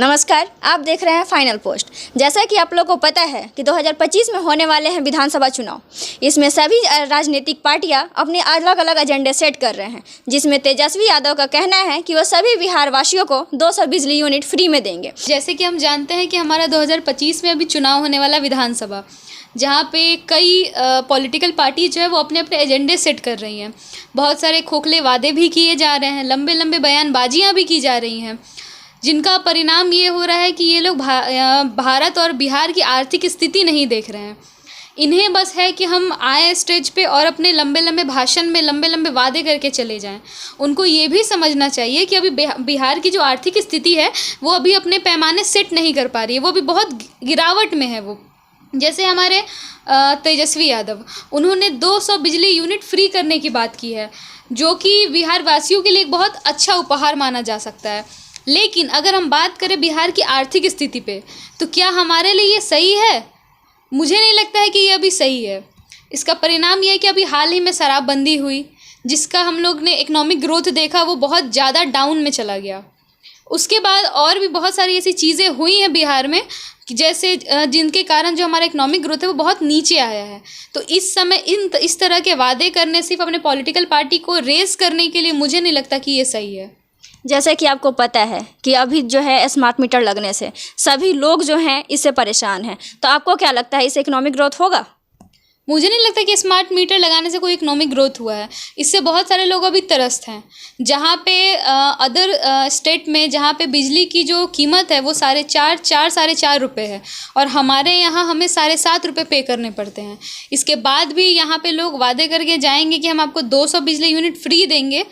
नमस्कार, आप देख रहे हैं फाइनल पोस्ट। जैसा कि आप लोगों को पता है कि 2025 में होने वाले हैं विधानसभा चुनाव। इसमें सभी राजनीतिक पार्टियां अपने अलग अलग एजेंडे सेट कर रहे हैं, जिसमें तेजस्वी यादव का कहना है कि वह सभी बिहार वासियों को 200 बिजली यूनिट फ्री में देंगे। जैसे कि हम जानते हैं कि हमारा 2025 में अभी चुनाव होने वाला विधानसभा, जहाँ पे कई पॉलिटिकल पार्टी जो है वो अपने अपने एजेंडे सेट कर रही हैं। बहुत सारे खोखले वादे भी किए जा रहे हैं, लंबे लंबे बयानबाजियाँ भी की जा रही हैं, जिनका परिणाम ये हो रहा है कि ये लोग भारत और बिहार की आर्थिक स्थिति नहीं देख रहे हैं। इन्हें बस है कि हम आए स्टेज पे और अपने लंबे लंबे भाषण में लंबे लंबे वादे करके चले जाएं। उनको ये भी समझना चाहिए कि अभी बिहार की जो आर्थिक स्थिति है वो अभी अपने पैमाने सेट नहीं कर पा रही है, वो भी बहुत गिरावट में है। वो जैसे हमारे तेजस्वी यादव, उन्होंने 200 बिजली यूनिट फ्री करने की बात की है, जो कि बिहार वासियों के लिए एक बहुत अच्छा उपहार माना जा सकता है। लेकिन अगर हम बात करें बिहार की आर्थिक स्थिति पे, तो क्या हमारे लिए ये सही है? मुझे नहीं लगता है कि ये अभी सही है। इसका परिणाम ये है कि अभी हाल ही में शराबबंदी हुई, जिसका हम लोग ने इकोनॉमिक ग्रोथ देखा, वो बहुत ज़्यादा डाउन में चला गया। उसके बाद और भी बहुत सारी ऐसी चीज़ें हुई हैं बिहार में, जैसे जिनके कारण जो हमारा इकोनॉमिक ग्रोथ है वो बहुत नीचे आया है। तो इस समय इस तरह के वादे करने, सिर्फ अपने पॉलिटिकल पार्टी को रेस करने के लिए, मुझे नहीं लगता कि ये सही है। जैसे कि आपको पता है कि अभी जो है स्मार्ट मीटर लगने से सभी लोग जो हैं इससे परेशान हैं, तो आपको क्या लगता है इससे इकोनॉमिक ग्रोथ होगा? मुझे नहीं लगता कि स्मार्ट मीटर लगाने से कोई इकोनॉमिक ग्रोथ हुआ है। इससे बहुत सारे लोग अभी त्रस्त हैं। जहाँ पे अदर स्टेट में, जहाँ पे बिजली की जो कीमत है वो 4.5 रुपये है, और हमारे यहाँ हमें 7.5 रुपये पे करने पड़ते हैं। इसके बाद भी यहाँ पे लोग वादे करके जाएंगे कि हम आपको 200 बिजली यूनिट फ्री देंगे,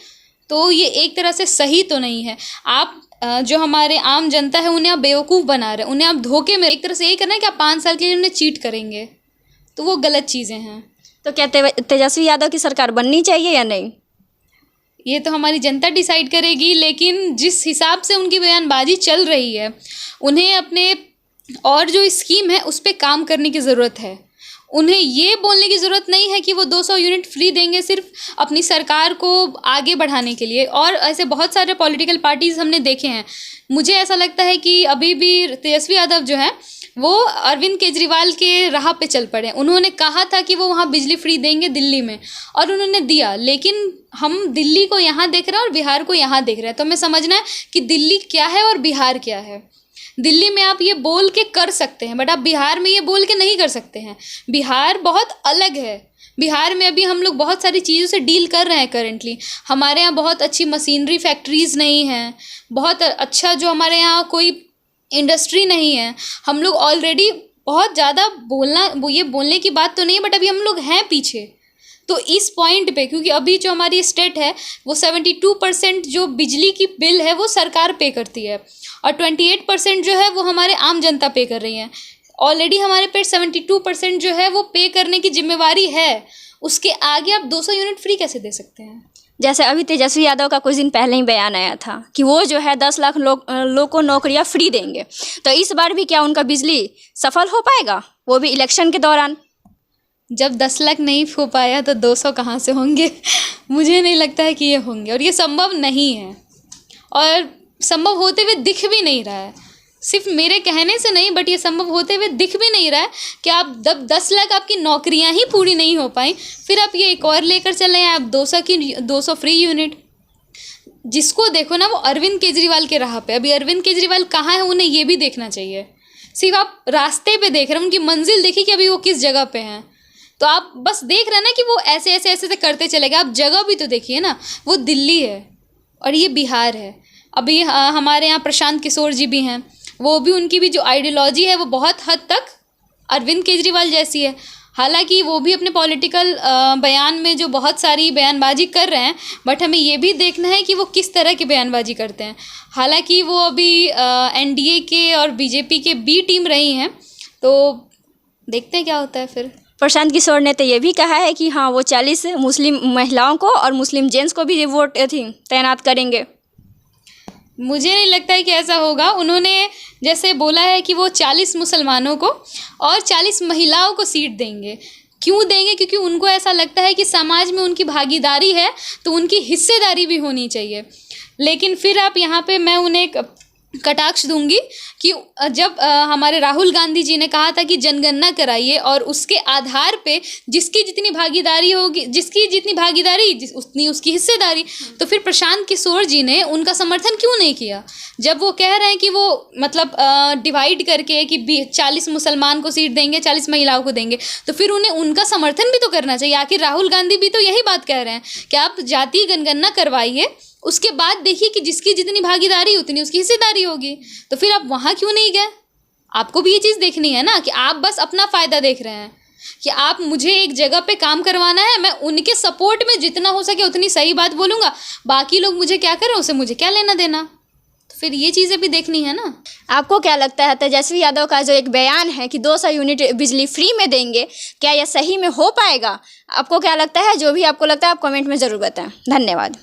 तो ये एक तरह से सही तो नहीं है। आप जो हमारे आम जनता है उन्हें आप बेवकूफ़ बना रहे हैं, उन्हें आप धोखे में, एक तरह से यही करना है कि आप 5 साल के लिए उन्हें चीट करेंगे, तो वो गलत चीज़ें हैं। तो क्या तेजस्वी यादव की सरकार बननी चाहिए या नहीं? ये तो हमारी जनता डिसाइड करेगी, लेकिन जिस हिसाब से उनकी बयानबाजी चल रही है, उन्हें अपने और जो स्कीम है उस पर काम करने की ज़रूरत है। उन्हें ये बोलने की ज़रूरत नहीं है कि वो 200 यूनिट फ्री देंगे सिर्फ अपनी सरकार को आगे बढ़ाने के लिए। और ऐसे बहुत सारे पॉलिटिकल पार्टीज़ हमने देखे हैं। मुझे ऐसा लगता है कि अभी भी तेजस्वी यादव जो है वो अरविंद केजरीवाल के राह पे चल पड़े। उन्होंने कहा था कि वो वहाँ बिजली फ्री देंगे दिल्ली में, और उन्होंने दिया, लेकिन हम दिल्ली को यहाँ देख रहे हैं और बिहार को यहाँ देख रहे हैं। तो हमें समझना है कि दिल्ली क्या है और बिहार क्या है। दिल्ली में आप ये बोल के कर सकते हैं, बट आप बिहार में ये बोल के नहीं कर सकते हैं। बिहार बहुत अलग है। बिहार में अभी हम लोग बहुत सारी चीज़ों से डील कर रहे हैं करेंटली। हमारे यहाँ बहुत अच्छी मशीनरी फैक्ट्रीज़ नहीं हैं, बहुत अच्छा जो हमारे यहाँ कोई इंडस्ट्री नहीं है। हम लोग ऑलरेडी बहुत ज़्यादा ये बोलने की बात तो नहीं है, बट अभी हम लोग हैं पीछे। तो इस पॉइंट पे, क्योंकि अभी जो हमारी स्टेट है वो 72% जो बिजली की बिल है वो सरकार पे करती है, और 28% जो है वो हमारे आम जनता पे कर रही है। ऑलरेडी हमारे पे 72% जो है वो पे करने की जिम्मेवारी है। उसके आगे आप 200 यूनिट फ्री कैसे दे सकते हैं? जैसे अभी तेजस्वी यादव का कुछ दिन पहले ही बयान आया था कि वो जो है 10 लाख लोग को नौकरियां फ्री देंगे। तो इस बार भी क्या उनका बिजली सफल हो पाएगा, वो भी इलेक्शन के दौरान? जब 10 लाख नहीं हो पाया तो 200 कहाँ से होंगे? मुझे नहीं लगता है कि ये होंगे, और ये संभव नहीं है, और संभव होते हुए दिख भी नहीं रहा है। सिर्फ मेरे कहने से नहीं, बट ये संभव होते हुए दिख भी नहीं रहा है कि आप 10 लाख आपकी नौकरियां ही पूरी नहीं हो पाई, फिर आप ये एक और लेकर चले हैं, आप 200 फ्री यूनिट। जिसको देखो ना, वो अरविंद केजरीवाल के राह पे। अभी अरविंद केजरीवाल कहाँ है, उन्हें ये भी देखना चाहिए। सिर्फ आप रास्ते पे देख रहे हैं, उनकी मंजिल देखिए कि अभी वो किस जगह पे हैं। तो आप बस देख रहे हैं ना कि वो ऐसे ऐसे ऐसे करते चले गए। आप जगह भी तो देखिए ना, वो दिल्ली है और ये बिहार है। अभी हमारे यहाँ प्रशांत किशोर जी भी हैं, वो भी, उनकी भी जो आइडियोलॉजी है वो बहुत हद तक अरविंद केजरीवाल जैसी है। हालांकि वो भी अपने पॉलिटिकल बयान में जो बहुत सारी बयानबाजी कर रहे हैं, बट हमें ये भी देखना है कि वो किस तरह की बयानबाजी करते हैं। हालांकि वो अभी एनडीए के और बीजेपी के बी टीम रही हैं, तो देखते हैं क्या होता है फिर। प्रशांत किशोर ने तो ये भी कहा है कि हाँ, वो 40 मुस्लिम महिलाओं को और मुस्लिम जेंट्स को भी वोट तैनात करेंगे। मुझे नहीं लगता है कि ऐसा होगा। उन्होंने जैसे बोला है कि वो 40 मुसलमानों को और 40 महिलाओं को सीट देंगे। क्यों देंगे? क्योंकि उनको ऐसा लगता है कि समाज में उनकी भागीदारी है, तो उनकी हिस्सेदारी भी होनी चाहिए। लेकिन फिर आप यहाँ पे, मैं उन्हें एक कटाक्ष दूंगी कि जब हमारे राहुल गांधी जी ने कहा था कि जनगणना कराइए और उसके आधार पे जिसकी जितनी भागीदारी होगी, उतनी उसकी हिस्सेदारी, तो फिर प्रशांत किशोर जी ने उनका समर्थन क्यों नहीं किया? जब वो कह रहे हैं कि वो मतलब डिवाइड करके कि 40 मुसलमान को सीट देंगे, 40 महिलाओं को देंगे, तो फिर उन्हें उनका समर्थन भी तो करना चाहिए। आखिर राहुल गांधी भी तो यही बात कह रहे हैं कि आप जातीय जनगणना करवाइए, उसके बाद देखिए कि जिसकी जितनी भागीदारी उतनी उसकी हिस्सेदारी होगी। तो फिर आप वहाँ क्यों नहीं गए? आपको भी ये चीज़ देखनी है ना कि आप बस अपना फ़ायदा देख रहे हैं कि आप मुझे एक जगह पे काम करवाना है, मैं उनके सपोर्ट में जितना हो सके उतनी सही बात बोलूँगा, बाकी लोग मुझे क्या करें उससे मुझे क्या लेना देना। तो फिर ये चीज़ें भी देखनी है ना। आपको क्या लगता है तेजस्वी यादव का जो एक बयान है कि 200 यूनिट बिजली फ्री में देंगे, क्या यह सही में हो पाएगा? आपको क्या लगता है? जो भी आपको लगता है आप कमेंट में ज़रूर बताएं। धन्यवाद।